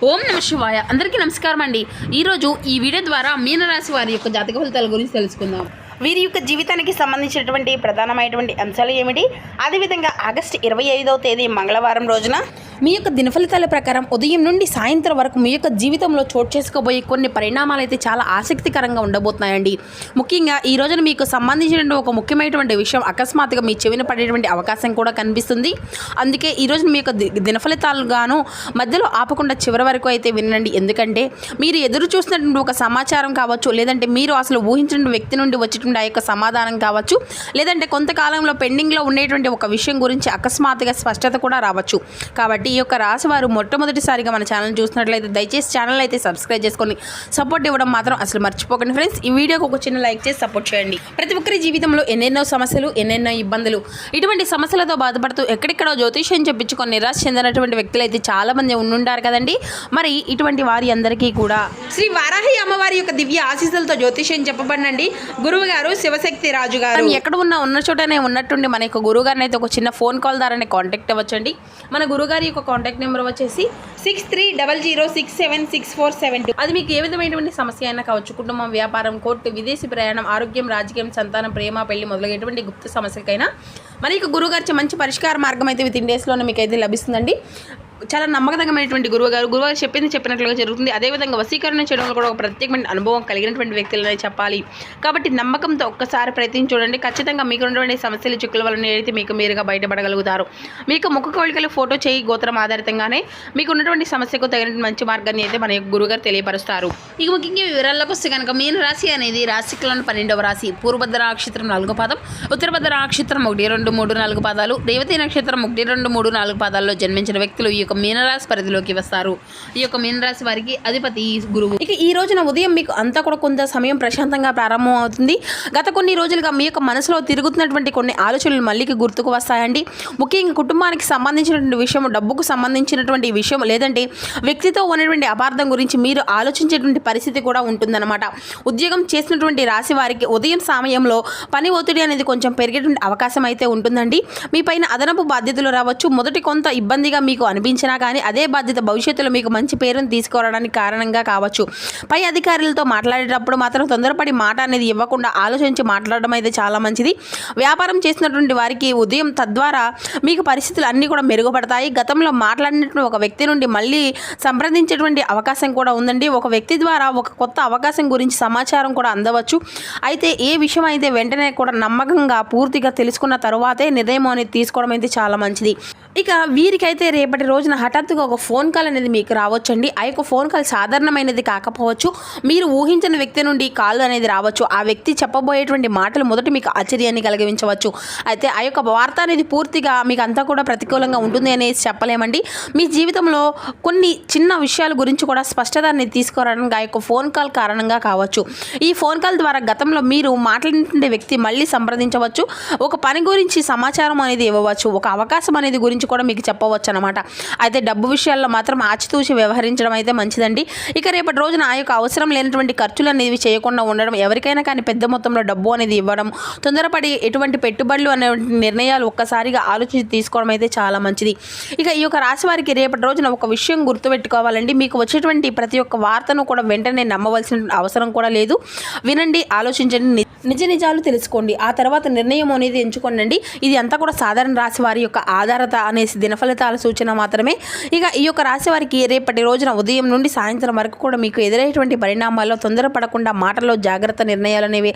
ఓం నమ శివాయ. అందరికీ నమస్కారం అండి. ఈరోజు ఈ వీడియో ద్వారా మీనరాశి వారి యొక్క జాతక ఫలితాల గురించి తెలుసుకుందాం. వీరి యొక్క జీవితానికి సంబంధించినటువంటి ప్రధానమైనటువంటి అంశాలు ఏమిటి, అదేవిధంగా ఆగస్టు 25వ తేదీ మంగళవారం రోజున మీ యొక్క దినఫలితాల ప్రకారం ఉదయం నుండి సాయంత్రం వరకు మీ యొక్క జీవితంలో చోటు చేసుకోబోయే కొన్ని పరిణామాలు అయితే చాలా ఆసక్తికరంగా ఉండబోతున్నాయండి. ముఖ్యంగా ఈ రోజున మీకు సంబంధించినటువంటి ఒక ముఖ్యమైనటువంటి విషయం అకస్మాత్తుగా మీ చెవిన పడేటువంటి అవకాశం కూడా కనిపిస్తుంది. అందుకే ఈ రోజున మీ యొక్క దినఫలితాలుగాను మధ్యలో ఆపకుండా చివరి వరకు అయితే వినండి. ఎందుకంటే మీరు ఎదురు చూసినటువంటి ఒక సమాచారం కావచ్చు, లేదంటే మీరు అసలు ఊహించిన వ్యక్తి నుండి వచ్చేటువంటి ఆ యొక్క సమాధానం కావచ్చు, లేదంటే కొంతకాలంలో పెండింగ్లో ఉండేటువంటి ఒక విషయం గురించి అకస్మాత్తుగా స్పష్టత కూడా రావచ్చు. కాబట్టి ఈ యొక్క రాశి వారు మొట్టమొదటిసారిగా మన ఛానల్ చూసినట్లయితే దయచేసి ఛానల్ అయితే సబ్స్క్రైబ్ చేసుకొని సపోర్ట్ ఇవ్వడం మాత్రం అసలు మర్చిపోకండి ఫ్రెండ్స్. ఈ వీడియోకి ఒక చిన్న లైక్ చేసి సపోర్ట్ చేయండి. ప్రతి ఒక్కరి జీవితంలో ఎన్నెన్నో సమస్యలు, ఎన్నెన్నో ఇబ్బందులు, ఇటువంటి సమస్యలతో బాధపడుతూ ఎక్కడెక్కడో జ్యోతిష్యం చెప్పించుకొని నిరాశ చెందినటువంటి వ్యక్తులు అయితే చాలా మంది ఉండుంటారు కదండి. మరి ఇటువంటి వారి అందరికీ కూడా శ్రీ వారాహి అమ్మవారి యొక్క దివ్య ఆశీస్సులతో జ్యోతిష్యం చెప్పబడినండి గురువు గారు శివశక్తి రాజు గారు. ఎక్కడ ఉన్న చోటనే ఉన్నట్టుండి మన యొక్క గురువు గారిని అయితే ఒక చిన్న ఫోన్ కాల్ ద్వారానే కాంటాక్ట్ అవ్వచ్చండి. మన గురుగారి యొక్క కాంటాక్ట్ నెంబర్ వచ్చేసి 6300676472. అది మీకు ఏ విధమైనటువంటి సమస్య అయినా కావచ్చు, కుటుంబం, వ్యాపారం, కోర్టు, విదేశీ ప్రయాణం, ఆరోగ్యం, రాజకీయం, సంతానం, ప్రేమ, పెళ్లి మొదలైనటువంటి గుప్త సమస్యలకైనా మరి యొక్క గురువుగారి మంచి పరిష్కార మార్గం అయితే విత్ ఇన్ డేస్లోనే మీకు అయితే లభిస్తుందండి. చాలా నమ్మకతగ్గమైనటువంటి గురువుగారు చెప్పినట్లుగా జరుగుతుంది. అదేవిధంగా వశీకరణ చేయడంలో కూడా ఒక ప్రత్యేకమైన అనుభవం కలిగినటువంటి వ్యక్తులనే చెప్పాలి. కాబట్టి నమ్మకంతో ఒక్కసారి ప్రయత్నించి చూడండి. ఖచ్చితంగా మీకు ఉన్నటువంటి సమస్యలు, చిక్కుల వలన అయితే మీకు మీరుగా బయటపడగలుగుతారు. మీకు ముఖ కవళికలు, ఫోటో, చేయి, గోత్రం ఆధారితంగానే మీకు ఉన్నటువంటి సమస్యకు తగిన మంచి మార్గాన్ని అయితే మన యొక్క గురువుగారు తెలియపరుస్తారు. ఇక ముఖ్యంగా వివరాల్లోకి వస్తే కనుక మీన రాశి అనేది రాశిలోని 12వ రాశి. పూర్వభద్ర నక్షత్రం 4వ పాదం, ఉత్తరభద్ర నక్షత్రం 1, 2, 3, 4 పాదాలు, రేవతి నక్షత్రం 1, 2, 3, 4 పాదాల్లో జన్మించిన వ్యక్తులు ఈ యొక్క మీనరాశి పరిధిలోకి వస్తారు. ఈ యొక్క మీనరాశి వారికి అధిపతి గురువు. ఇక ఈ రోజున ఉదయం మీకు అంతా కూడా కొంత సమయం ప్రశాంతంగా ప్రారంభం అవుతుంది. గత కొన్ని రోజులుగా మీ యొక్క మనసులో తిరుగుతున్నటువంటి కొన్ని ఆలోచనలు మళ్ళీ గుర్తుకు వస్తాయండి. ముఖ్యంగా కుటుంబానికి సంబంధించినటువంటి విషయం, డబ్బుకు సంబంధించినటువంటి విషయం, లేదంటే వ్యక్తితో ఉన్నటువంటి అపార్థం గురించి మీరు ఆలోచించేటువంటి పరిస్థితి కూడా ఉంటుందన్నమాట. ఉద్యోగం చేసినటువంటి రాశి వారికి ఉదయం సమయంలో పని ఒత్తిడి అనేది కొంచెం పెరిగేటువంటి అవకాశం అయితే ఉంటుందండి. మీ పైన అదనపు బాధ్యతలు రావచ్చు. మొదటి కొంత ఇబ్బందిగా మీకు అనిపించినా కానీ అదే బాధ్యత భవిష్యత్తులో మీకు మంచి పేరును తీసుకురావడానికి కారణంగా కావచ్చు. పై అధికారులతో మాట్లాడేటప్పుడు మాత్రం తొందరపడి మాట అనేది ఇవ్వకుండా ఆలోచించి మాట్లాడడం అయితే చాలా మంచిది. వ్యాపారం చేసినటువంటి వారికి ఉదయం తద్వారా మీకు పరిస్థితులు అన్నీ కూడా మెరుగుపడతాయి. గతంలో మాట్లాడినటువంటి ఒక వ్యక్తి నుండి మళ్ళీ సంప్రదించేటువంటి అవకాశం కూడా ఉందండి. ఒక వ్యక్తి ద్వారా ఒక కొత్త అవకాశం గురించి సమాచారం కూడా అందవచ్చు. అయితే ఏ విషయం అయితే వెంటనే కూడా నమ్మకంగా పూర్తిగా తెలుసుకున్న తరువాతే నిర్ణయం అనేది తీసుకోవడం అయితే చాలా మంచిది. ఇక వీరికైతే రేపటి రోజున హఠాత్తుగా ఒక ఫోన్ కాల్ అనేది మీకు రావచ్చండి. ఆ యొక్క ఫోన్ కాల్ సాధారణమైనది కాకపోవచ్చు. మీరు ఊహించిన వ్యక్తి నుండి కాల్ అనేది రావచ్చు. ఆ వ్యక్తి చెప్పబోయేటువంటి మాటలు మొదటి మీకు ఆశ్చర్యాన్ని కలిగించవచ్చు. అయితే ఆ యొక్క వార్త అనేది పూర్తిగా మీకు అంతా కూడా ప్రతికూలంగా ఉంటుంది అనేసి చెప్పలేమండి. మీ జీవితంలో కొన్ని చిన్న విషయాల గురించి కూడా స్పష్టత అనేది తీసుకురావడానికి ఆ యొక్క ఫోన్ కాల్ కారణంగా కావచ్చు. ఈ ఫోన్ కాల్ ద్వారా గతంలో మీరు మాట్లాడినటువంటి వ్యక్తి మళ్ళీ సంప్రదించవచ్చు. ఒక పని గురించి సమాచారం అనేది ఇవ్వవచ్చు. ఒక అవకాశం అనేది గురించి కూడా మీకు చెప్పవచ్చు అనమాట. అయితే డబ్బు విషయాల్లో మాత్రం ఆచితూచి వ్యవహరించడం అయితే మంచిదండి. ఇక రేపటి రోజున ఆ యొక్క అవసరం లేనటువంటి ఖర్చులు అనేవి చేయకుండా ఉండడం, ఎవరికైనా కానీ పెద్ద మొత్తంలో డబ్బు అనేది ఇవ్వడం, తొందరపడి ఎటువంటి పెట్టుబడులు అనే నిర్ణయాలు ఒక్కసారిగా ఆలోచించి తీసుకోవడం అయితే చాలా మంచిది. ఇక ఈ యొక్క రాశి వారికి రేపటి రోజున ఒక విషయం గుర్తుపెట్టుకోవాలండి. మీకు వచ్చేటువంటి ప్రతి ఒక్క వార్తను కూడా వెంటనే నమ్మవలసిన అవసరం కూడా లేదు. వినండి, ఆలోచించండి, నిజాలు తెలుసుకోండి. ఆ తర్వాత నిర్ణయం అనేది ఎంచుకోండి. ఇది అంతా కూడా సాధారణ రాశి వారి యొక్క ఆధారత అనేసి దినఫలితాల సూచన మాత్రమే. ఇక ఈ యొక్క రాశి వారికి రేపటి రోజున ఉదయం నుండి సాయంత్రం వరకు కూడా మీకు ఎదురయ్యేటువంటి పరిణామాల్లో తొందరపడకుండా మాటల్లో జాగ్రత్త నిర్ణయాలు అనేవి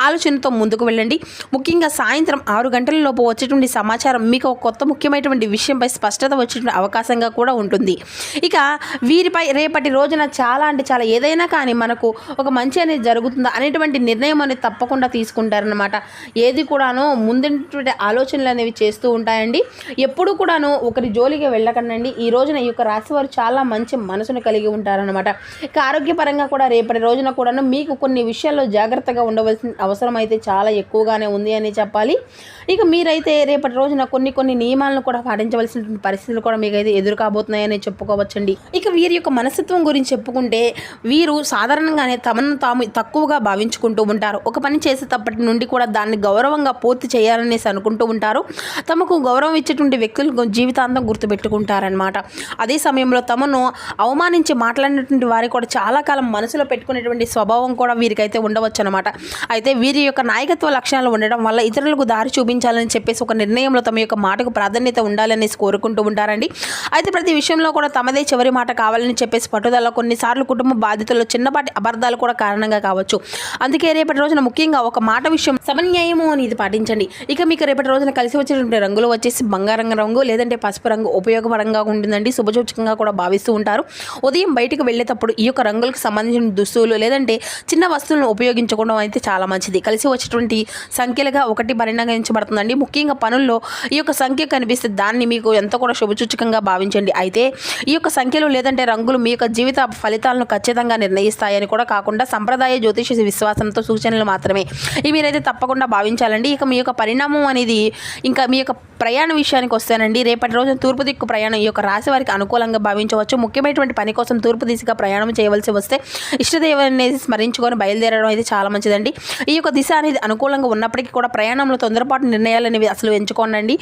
ఆలోచనతో ముందుకు వెళ్ళండి. ముఖ్యంగా సాయంత్రం 6 గంటల లోపు వచ్చేటువంటి సమాచారం మీకు ఒక కొత్త ముఖ్యమైనటువంటి విషయంపై స్పష్టత వచ్చేటువంటి అవకాశంగా కూడా ఉంటుంది. ఇక వీరిపై రేపటి రోజున చాలా అంటే చాలా ఏదైనా కానీ మనకు ఒక మంచి అనేది జరుగుతుందా అనేటువంటి నిర్ణయం అనేది తప్పకుండా తీసుకుంటారనమాట. ఏది కూడాను ముందున్నటువంటి ఆలోచనలు అనేవి చేస్తూ ఉంటాయండి. ఎప్పుడు కూడాను ఒకరి జోలికి వెళ్ళకండి. ఈ రోజున ఈ యొక్క రాశి వారు చాలా మంచి మనసును కలిగి ఉంటారనమాట. ఇక ఆరోగ్యపరంగా కూడా రేపటి రోజున కూడాను మీకు కొన్ని విషయాల్లో జాగ్రత్తగా ఉండవలసిన అవసరం అయితే చాలా ఎక్కువగానే ఉంది అని చెప్పాలి. ఇక మీరైతే రేపటి రోజున కొన్ని నియమాలను కూడా పాటించవలసిన పరిస్థితులు కూడా మీకైతే ఎదురు కాబోతున్నాయని చెప్పుకోవచ్చండి. ఇక వీరి యొక్క మనస్తత్వం గురించి చెప్పుకుంటే వీరు సాధారణంగానే తమను తాము తక్కువగా భావించుకుంటూ ఉంటారు. ఒక పని చేసేటప్పటి నుండి కూడా దాన్ని గౌరవంగా పూర్తి చేయాలనేసి అనుకుంటూ ఉంటారు. తమకు గౌరవం ఇచ్చేటువంటి వ్యక్తులు జీవితాంతం గుర్తుపెట్టుకుంటారు. ఉంటారనమాట. అదే సమయంలో తమను అవమానించి మాట్లాడినటువంటి వారి కూడా చాలా కాలం మనసులో పెట్టుకునేటువంటి స్వభావం కూడా వీరికైతే ఉండవచ్చు అనమాట. అయితే వీరి యొక్క నాయకత్వ లక్షణాలు ఉండడం వల్ల ఇతరులకు దారి చూపించాలని చెప్పేసి ఒక నిర్ణయంలో తమ యొక్క మాటకు ప్రాధాన్యత ఉండాలనేసి కోరుకుంటూ ఉంటారండి. అయితే ప్రతి విషయంలో కూడా తమదే చివరి మాట కావాలని చెప్పేసి పట్టుదల కొన్నిసార్లు కుటుంబ బాధ్యతల్లో చిన్నపాటి అబద్ధాలు కూడా కారణంగా కావచ్చు. అందుకే రేపటి రోజున ముఖ్యంగా ఒక మాట విషయం సమన్యాయము అని ఇది పాటించండి. ఇక మీకు రేపటి రోజున కలిసి వచ్చినటువంటి రంగులు వచ్చేసి బంగారం రంగు లేదంటే పసుపు రంగు ఉపయోగపరంగా ఉంటుందండి. శుభసూచకంగా కూడా భావిస్తూ ఉంటారు. ఉదయం బయటకు వెళ్ళేటప్పుడు ఈ యొక్క రంగులకు సంబంధించిన దుస్తులు లేదంటే చిన్న వస్తువులను ఉపయోగించుకోవడం అయితే చాలా మంచిది. కలిసి వచ్చేటువంటి సంఖ్యలుగా 1 పరిగణించబడుతుందండి. ముఖ్యంగా పనుల్లో ఈ యొక్క సంఖ్య కనిపిస్తే దాన్ని మీకు ఎంత కూడా శుభసూచకంగా భావించండి. అయితే ఈ యొక్క సంఖ్యలు లేదంటే రంగులు మీ యొక్క జీవిత ఫలితాలను ఖచ్చితంగా నిర్ణయిస్తాయని కూడా కాకుండా సంప్రదాయ జ్యోతిష విశ్వాసంతో సూచనలు మాత్రమే ఇవి మీరైతే తప్పకుండా భావించాలండి. ఇక మీ యొక్క పరిణామం అనేది ఇంకా మీ యొక్క ప్రయాణ విషయానికి వస్తానండి. రేపటి రోజున తూర్పు దిక్కు ప్రయాణం ఈ యొక్క రాశి వారికి అనుకూలంగా భావించవచ్చు. ముఖ్యమైనటువంటి పని కోసం తూర్పు దిశగా ప్రయాణం చేయవలసి వస్తే ఇష్టదేవుని స్మరించుకొని బయలుదేరడం అయితే చాలా మంచిదండి. ఈ యొక్క దిశ అనేది అనుకూలంగా ఉన్నప్పటికీ కూడా ప్రయాణంలో తొందరపాటు నిర్ణయాలు అనేవి అసలు ఎంచుకోనండి.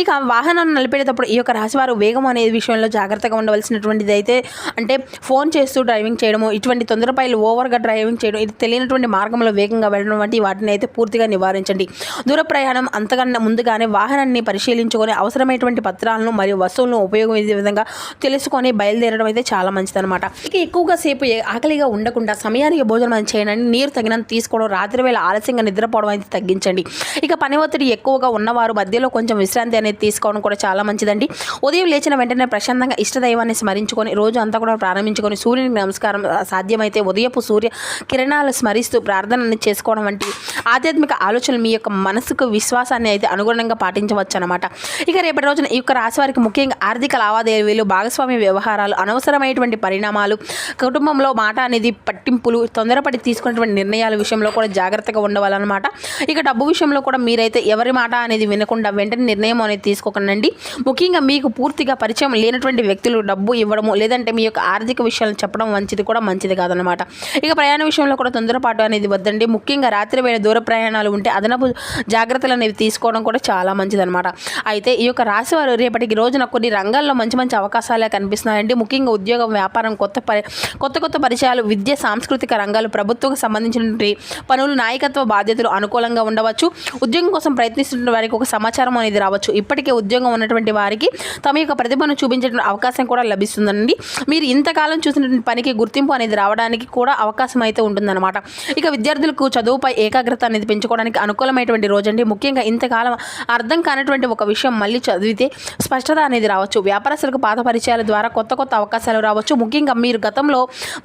ఇక వాహనాన్ని నడిపేటప్పుడు ఈ యొక్క రాశివారు వేగం అనే విషయంలో జాగ్రత్తగా ఉండవలసినటువంటిది అయితే అంటే ఫోన్ చేస్తూ డ్రైవింగ్ చేయడము ఇటువంటి తొందరపాయలు ఓవర్గా డ్రైవింగ్ చేయడం ఇది తెలియనటువంటి మార్గంలో వేగంగా వెళ్ళడం వంటి వాటిని అయితే పూర్తిగా నివారించండి. దూర ప్రయాణం అంతకన్నా ముందుగానే వాహనాన్ని పరిశీలించుకొని అవసరమైనటువంటి పత్రాలను మరియు వస్తువులను ఉపయోగించే విధంగా తెలుసుకొని బయలుదేరడం అయితే చాలా మంచిదన్నమాట. ఇక ఎక్కువగా సేపు ఆకలిగా ఉండకుండా సమయానికి భోజనం చేయడానికి నీరు తగినంత తీసుకోవడం రాత్రి వేళ ఆలస్యంగా నిద్రపోవడం అయితే తగ్గించండి. ఇక పని ఒత్తిడి ఎక్కువగా ఉన్నవారు మధ్యలో కొంచెం విశ్రాంతి అనేది తీసుకోవడం కూడా చాలా మంచిదండి. ఉదయం లేచిన వెంటనే ప్రశాంతంగా ఇష్టదైవాన్ని స్మరించుకొని రోజు అంతా కూడా ప్రారంభించుకొని సూర్యునికి నమస్కారం సాధ్యమైతే ఉదయపు సూర్య కిరణాలు స్మరిస్తూ ప్రార్థనని చేసుకోవడం వంటి ఆధ్యాత్మిక ఆలోచనలు మీ యొక్క మనసుకు విశ్వాసాన్ని అయితే అనుగుణంగా పాటించవచ్చు అనమాట. ఇక రేపటి రోజున ఈ యొక్క రాశి వారికి ముఖ్యంగా ఆర్థిక లావాదేవీలు భాగస్వామ్య వ్యవహారాలు అనవసరమైనటువంటి పరిణామాలు కుటుంబంలో మాట అనేది పట్టింపులు తొందరపడి తీసుకున్నటువంటి నిర్ణయాల విషయంలో కూడా జాగ్రత్తగా ఉండవాలన్నమాట. ఇక డబ్బు విషయంలో కూడా మీరైతే ఎవరి మాట అనేది వినకుండా వెంటనే నిర్ణయం అనేది తీసుకోకండి. ముఖ్యంగా మీకు పూర్తిగా పరిచయం లేనటువంటి వ్యక్తులు డబ్బు ఇవ్వడము లేదంటే మీ యొక్క ఆర్థిక విషయాలను చెప్పడం కూడా మంచిది కాదనమాట. ఇక ప్రయాణ విషయంలో కూడా తొందరపాటు అనేది వద్దండి. ముఖ్యంగా రాత్రి వేళ దూర ప్రయాణాలు ఉంటే అదనపు జాగ్రత్తలు అనేవి తీసుకోవడం కూడా చాలా మంచిదన్నమాట. అయితే ఈ యొక్క రాశి వారు రేపటికి రోజున కొన్ని రంగాల్లో మంచి మంచి అవకాశాలే కనిపిస్తున్నాయండి. ముఖ్యంగా ఉద్యోగం వ్యాపారం కొత్త పరిచయాలు విద్య సాంస్కృతిక రంగాలు ప్రభుత్వంకి సంబంధించినటువంటి పనులు నాయకత్వ బాధ్యతలు అనుకూలంగా ఉండవచ్చు. ఉద్యోగం కోసం ప్రయత్నిస్తున్న వారికి ఒక సమాచారం అనేది రావచ్చు. ఇప్పటికే ఉద్యోగం ఉన్నటువంటి వారికి తమ యొక్క ప్రతిభను చూపించే అవకాశం కూడా లభిస్తుందండి. మీరు ఇంతకాలం చూసినటువంటి పనికి గుర్తింపు అనేది రావడానికి కూడా అవకాశం అయితే ఉంటుందన్నమాట. ఇక విద్యార్థులకు చదువుపై ఏకాగ్రత అనేది పెంచుకోవడానికి అనుకూలమైనటువంటి రోజండి. ముఖ్యంగా ఇంతకాలం అర్థం కానటువంటి ఒక విషయం మళ్ళీ చదివితే స్పష్టత అనేది రావచ్చు. వ్యాపారస్తులకు పాత పరిచయాల ద్వారా కొత్త అవకాశాలు రావచ్చు. ముఖ్యంగా మీరు గతంలో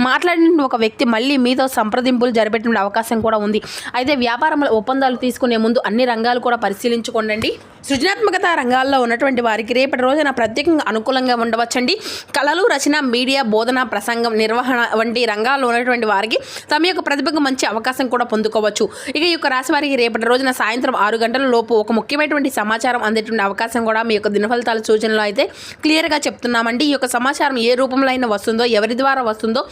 మాట్లాడిన ఒక వ్యక్తి మళ్ళీ మీతో సంప్రదింపులు జరిపేటువంటి అవకాశం కూడా ఉంది. అయితే వ్యాపారంలో ఒప్పందాలు తీసుకునే ముందు అన్ని రంగాలు కూడా పరిశీలించుకోండి. సృజనాత్మకత రంగాల్లో ఉన్నటువంటి వారికి రేపటి రోజున ప్రత్యేకంగా అనుకూలంగా ఉండవచ్చండి. కళలు రచన మీడియా బోధన ప్రసంగం నిర్వహణ వంటి రంగాల్లో ఉన్నటువంటి వారికి తమ యొక్క ప్రతిభకు మంచి అవకాశం కూడా పొందుకోవచ్చు. ఇక ఈ యొక్క రాశి వారికి రేపటి రోజున సాయంత్రం 6 గంటల లోపు ఒక ముఖ్యమైనటువంటి సమాచారం అందేటువంటి అవకాశం కూడా మీ యొక్క దినఫలితాల సూచనలో అయితే క్లియర్గా చెప్తున్నామండి. ఈ యొక్క సమాచారం ఏ రూపంలో అయినా వస్తుందో ఎవరి ద్వారా వస్తుందో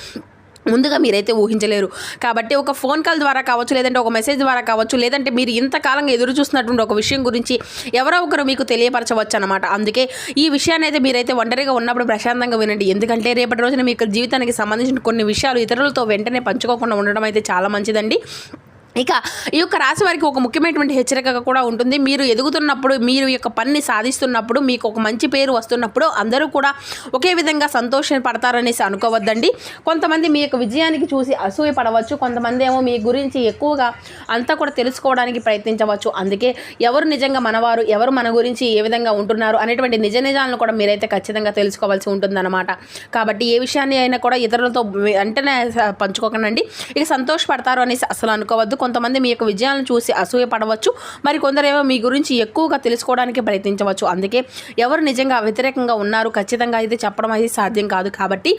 ముందుగా మీరైతే ఊహించలేరు. కాబట్టి ఒక ఫోన్ కాల్ ద్వారా కావచ్చు లేదంటే ఒక మెసేజ్ ద్వారా కావచ్చు లేదంటే మీరు ఇంతకాలంగా ఎదురు చూస్తున్నటువంటి ఒక విషయం గురించి ఎవరో ఒకరు మీకు తెలియపరచవచ్చు అనమాట. అందుకే ఈ విషయాన్ని అయితే మీరైతే ఒంటరిగా ఉన్నప్పుడు ప్రశాంతంగా వినండి. ఎందుకంటే రేపటి రోజున మీ యొక్క జీవితానికి సంబంధించిన కొన్ని విషయాలు ఇతరులతో వెంటనే పంచుకోకుండా ఉండడం అయితే చాలా మంచిదండి. ఇక ఈ యొక్క రాశి వారికి ఒక ముఖ్యమైనటువంటి హెచ్చరిక కూడా ఉంటుంది. మీరు ఎదుగుతున్నప్పుడు మీరు ఈ యొక్క పనిని సాధిస్తున్నప్పుడు మీకు ఒక మంచి పేరు వస్తున్నప్పుడు అందరూ కూడా ఒకే విధంగా సంతోషపడతారనేసి అనుకోవద్దండి. కొంతమంది మీ యొక్క విజయానికి చూసి అసూయ పడవచ్చు. కొంతమంది ఏమో మీ గురించి ఎక్కువగా అంతా కూడా తెలుసుకోవడానికి ప్రయత్నించవచ్చు. అందుకే ఎవరు నిజంగా మనవారు ఎవరు మన గురించి ఏ విధంగా ఉంటున్నారు అనేటువంటి నిజాలను కూడా మీరైతే ఖచ్చితంగా తెలుసుకోవాల్సి ఉంటుందన్నమాట. కాబట్టి ఏ విషయాన్ని అయినా కూడా ఇతరులతో వెంటనే పంచుకోకండి. ఇక సంతోషపడతారు అనేసి అసలు అనుకోవద్దు. కొంతమంది మీ యొక్క విజయాలను చూసి అసూయ పడవచ్చు. మరి కొందరేమో మీ గురించి ఎక్కువగా తెలుసుకోవడానికి ప్రయత్నించవచ్చు. అందుకే ఎవరు నిజంగా వ్యతిరేకంగా ఉన్నారు ఖచ్చితంగా అయితే చెప్పడం అయితే సాధ్యం కాదు. కాబట్టి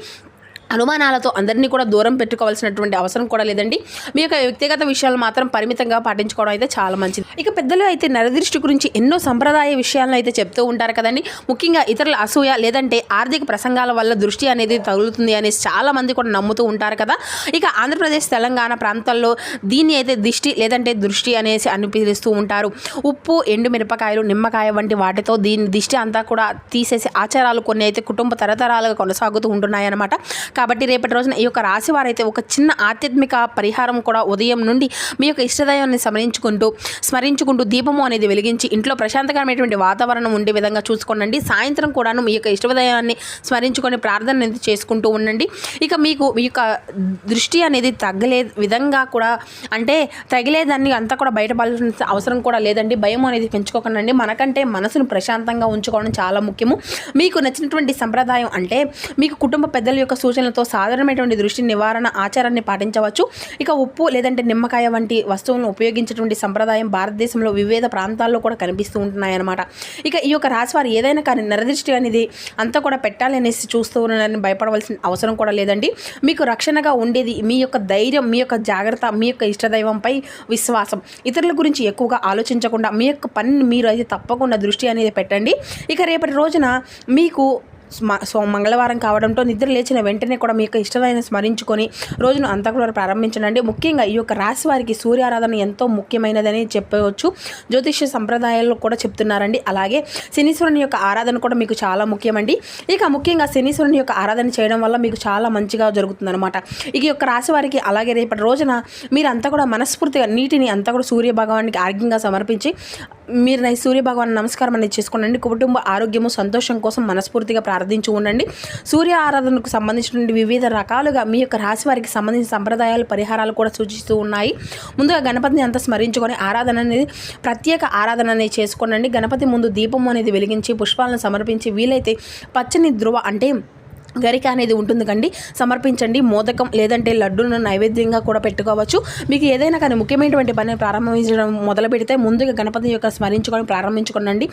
అనుమానాలతో అందరినీ కూడా దూరం పెట్టుకోవాల్సినటువంటి అవసరం కూడా లేదండి. మీ యొక్క వ్యక్తిగత విషయాలు మాత్రం పరిమితంగా పాటించుకోవడం అయితే చాలా మంచిది. ఇక పెద్దలు అయితే నరదృష్టి గురించి ఎన్నో సంప్రదాయ విషయాలను అయితే చెప్తూ ఉంటారు కదండి. ముఖ్యంగా ఇతరుల అసూయ లేదంటే ఆర్థిక ప్రసంగాల వల్ల దృష్టి అనేది తగులుతుంది అనేసి చాలా మంది కూడా నమ్ముతూ ఉంటారు కదా. ఇక ఆంధ్రప్రదేశ్ తెలంగాణ ప్రాంతాల్లో దీన్ని అయితే దిష్టి లేదంటే దృష్టి అనేసి అని పిలుస్తూ ఉంటారు. ఉప్పు ఎండు మిరపకాయలు నిమ్మకాయ వంటి వాటితో దీని దిష్టి అంతా కూడా తీసేసి ఆచారాలు కొన్ని అయితే కుటుంబ తరతరాలుగా కొనసాగుతూ ఉంటున్నాయన్నమాట. కాబట్టి రేపటి రోజున ఈ యొక్క రాశి వారైతే ఒక చిన్న ఆధ్యాత్మిక పరిహారం కూడా ఉదయం నుండి మీ యొక్క ఇష్టదైవాన్ని స్మరించుకుంటూ దీపము అనేది వెలిగించి ఇంట్లో ప్రశాంతకరమైనటువంటి వాతావరణం ఉండే విధంగా చూసుకోండి. సాయంత్రం కూడాను మీ యొక్క ఇష్టదైవాన్ని స్మరించుకొని ప్రార్థన అనేది చేసుకుంటూ ఉండండి. ఇక మీకు మీ యొక్క దృష్టి అనేది తగ్గలే విధంగా కూడా అంటే తగిలేదాన్ని అంతా కూడా బయటపడాల్సిన అవసరం కూడా లేదండి. భయం అనేది పెంచుకోకండి. మనకంటే మనసును ప్రశాంతంగా ఉంచుకోవడం చాలా ముఖ్యము. మీకు నచ్చినటువంటి సంప్రదాయం అంటే మీకు కుటుంబ పెద్దల యొక్క సూచనలతో సాధారణమైనటువంటి దృష్టి నివారణ ఆచారాన్ని పాటించవచ్చు. ఇక ఉప్పు లేదంటే నిమ్మకాయ వంటి వస్తువులను ఉపయోగించేటువంటి సంప్రదాయం భారతదేశంలో వివిధ ప్రాంతాల్లో కూడా కనిపిస్తూ ఉంటున్నాయన్నమాట. ఇక ఈ యొక్క రాశివారు ఏదైనా కానీ నరదృష్టి అనేది అంతా కూడా పెట్టాలి అనేసి చూస్తూ ఉన్నారని భయపడవలసిన అవసరం కూడా లేదండి. మీకు రక్షణగా ఉండేది మీ యొక్క ధైర్యం, మీ యొక్క జాగ్రత్త, మీ యొక్క ఇష్టదైవంపై విశ్వాసం. ఇతరుల గురించి ఎక్కువగా ఆలోచించకుండా మీ యొక్క పనిని మీరు అయితే తప్పకుండా దృష్టి అనేది పెట్టండి. ఇక రేపటి రోజున మీకు మంగళవారం కావడంతో నిద్ర లేచిన వెంటనే కూడా మీ యొక్క ఇష్టమైన స్మరించుకొని రోజును అంతా కూడా ప్రారంభించండి. ముఖ్యంగా ఈ యొక్క రాశి వారికి సూర్యారాధన ఎంతో ముఖ్యమైనదని చెప్పవచ్చు. జ్యోతిష్య సంప్రదాయాల్లో కూడా చెప్తున్నారండి. అలాగే శనీశ్వరుని యొక్క ఆరాధన కూడా మీకు చాలా ముఖ్యమండి. ఇక ముఖ్యంగా శనీశ్వరుని యొక్క ఆరాధన చేయడం వల్ల మీకు చాలా మంచిగా జరుగుతుందన్నమాట. ఈ యొక్క రాశి వారికి అలాగే రేపటి రోజున మీరు అంతా కూడా మనస్ఫూర్తిగా నీటిని అంతా కూడా సూర్య భగవానికి ఆర్ఘ్యంగా సమర్పించి మీరు సూర్య భగవాన్ నమస్కారం అనేది చేసుకోండి. కుటుంబ ఆరోగ్యము సంతోషం కోసం మనస్ఫూర్తిగా ప్రార్థించి ఉండండి. సూర్య ఆరాధనకు సంబంధించినటువంటి వివిధ రకాలుగా మీ యొక్క రాశి వారికి సంబంధించిన సంప్రదాయాలు పరిహారాలు కూడా సూచిస్తూ ఉన్నాయి. ముందుగా గణపతిని అంతా స్మరించుకొని ఆరాధన అనేది ప్రత్యేక ఆరాధన అనేది చేసుకోండి. గణపతి ముందు దీపం అనేది వెలిగించి పుష్పాలను సమర్పించి వీలైతే పచ్చని ధ్రువ అంటే గరిక అనేది ఉంటుంది కండి సమర్పించండి. మోదకం లేదంటే లడ్డూను నైవేద్యంగా కూడా పెట్టుకోవచ్చు. మీకు ఏదైనా కానీ ముఖ్యమైనటువంటి పని ప్రారంభించడం మొదలు పెడితే ముందుగా గణపతి యొక్క స్మరించుకొని ప్రారంభించుకోండి.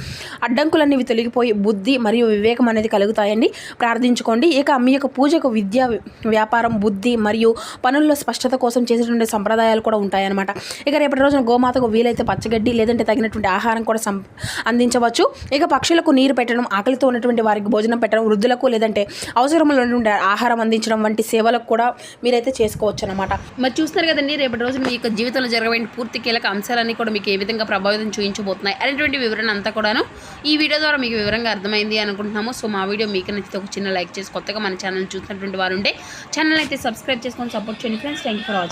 అడ్డంకులన్నీ తొలగిపోయి బుద్ధి మరియు వివేకం అనేది కలుగుతాయండి. ప్రార్థించుకోండి. ఇక మీ యొక్క పూజకు విద్య, వ్యాపారం, బుద్ధి మరియు పనుల్లో స్పష్టత కోసం చేసేటువంటి సంప్రదాయాలు కూడా ఉంటాయన్నమాట. ఇక రేపటి రోజున గోమాతకు వీలైతే పచ్చగడ్డి లేదంటే తగినటువంటి ఆహారం కూడా అందించవచ్చు. ఇక పక్షులకు నీరు పెట్టడం, ఆకలితో ఉన్నటువంటి వారికి భోజనం పెట్టడం, వృద్ధులకు లేదంటే అవసరంలో ఉండే ఆహారం అందించడం వంటి సేవలకు కూడా మీరైతే చేసుకోవచ్చు అనమాట. మరి చూస్తారు కదండి, రేపటి రోజు మీ యొక్క జీవితంలో జరగబోయే పూర్తి కీలక అంశాలన్నీ కూడా మీకు ఏ విధంగా ప్రభావితం చూపించబోతున్నాయి అనేటువంటి వివరణ అంతా కూడాను ఈ వీడియో ద్వారా మీకు వివరంగా అర్థమైంది అనుకుంటున్నాము. సో మా వీడియో మీకు నచ్చితే ఒక చిన్న లైక్ చేసి కొత్తగా మన ఛానల్ చూసినటువంటి వారు ఉంటే ఛానల్ అయితే సబ్స్క్రైబ్ చేసుకొని సపోర్ట్ చేయండి friends. Thank you for watching.